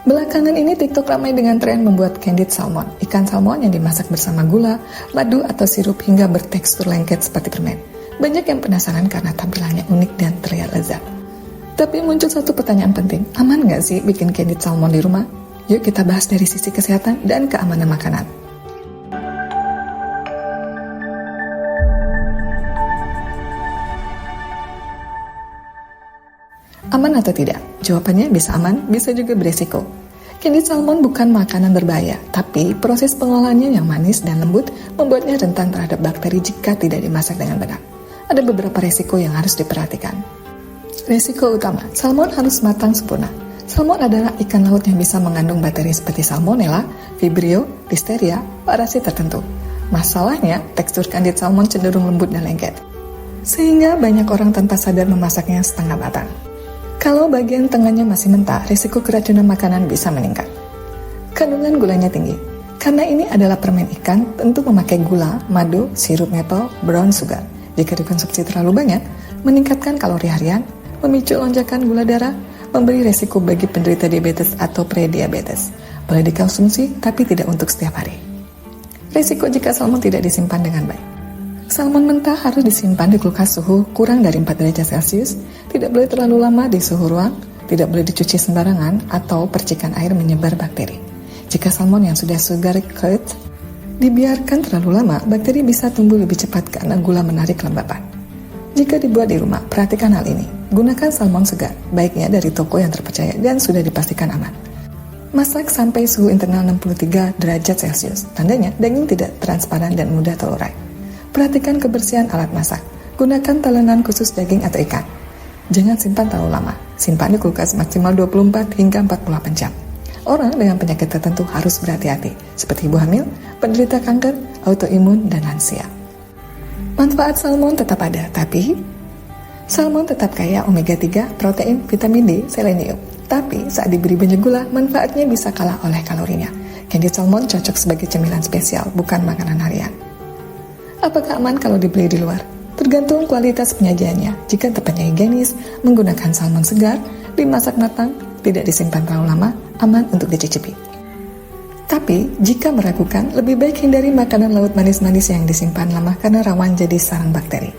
Belakangan ini TikTok ramai dengan tren membuat candied salmon, ikan salmon yang dimasak bersama gula, madu atau sirup hingga bertekstur lengket seperti permen. Banyak yang penasaran karena tampilannya unik dan terlihat lezat. Tapi muncul satu pertanyaan penting, aman nggak sih bikin candied salmon di rumah? Yuk kita bahas dari sisi kesehatan dan keamanan makanan. Aman atau tidak? Jawabannya bisa aman, bisa juga beresiko. Candied salmon bukan makanan berbahaya, tapi proses pengolahannya yang manis dan lembut membuatnya rentan terhadap bakteri jika tidak dimasak dengan benar. Ada beberapa resiko yang harus diperhatikan. Resiko utama, salmon harus matang sempurna. Salmon adalah ikan laut yang bisa mengandung bakteri seperti salmonella, vibrio, listeria, parasit tertentu. Masalahnya, tekstur candied salmon cenderung lembut dan lengket, sehingga banyak orang tanpa sadar memasaknya setengah matang. Kalau bagian tengahnya masih mentah, risiko keracunan makanan bisa meningkat. Kandungan gulanya tinggi. Karena ini adalah permen ikan, tentu memakai gula, madu, sirup maple, brown sugar. Jika dikonsumsi terlalu banyak, meningkatkan kalori harian, memicu lonjakan gula darah, memberi risiko bagi penderita diabetes atau prediabetes. Boleh dikonsumsi, tapi tidak untuk setiap hari. Risiko jika salmon tidak disimpan dengan baik. Salmon mentah harus disimpan di kulkas suhu kurang dari 4 derajat Celcius, tidak boleh terlalu lama di suhu ruang, tidak boleh dicuci sembarangan atau percikan air menyebar bakteri. Jika salmon yang sudah sugar coated dibiarkan terlalu lama, bakteri bisa tumbuh lebih cepat karena gula menarik kelembapan. Jika dibuat di rumah, perhatikan hal ini. Gunakan salmon segar, baiknya dari toko yang terpercaya dan sudah dipastikan aman. Masak sampai suhu internal 63 derajat Celcius, tandanya daging tidak transparan dan mudah terurai. Perhatikan kebersihan alat masak. Gunakan talenan khusus daging atau ikan. Jangan simpan terlalu lama. Simpan di kulkas maksimal 24 hingga 48 jam. Orang dengan penyakit tertentu harus berhati-hati, seperti ibu hamil, penderita kanker, autoimun, dan lansia. Manfaat salmon tetap ada, tapi salmon tetap kaya omega 3, protein, vitamin D, selenium. Tapi saat diberi banyak gula, manfaatnya bisa kalah oleh kalorinya. Candied salmon cocok sebagai cemilan spesial, bukan makanan harian. Apakah aman kalau dibeli di luar? Tergantung kualitas penyajiannya. Jika tempatnya higienis, menggunakan salmon segar, dimasak matang, tidak disimpan terlalu lama, aman untuk dicicipi. Tapi, jika meragukan, lebih baik hindari makanan laut manis-manis yang disimpan lama karena rawan jadi sarang bakteri.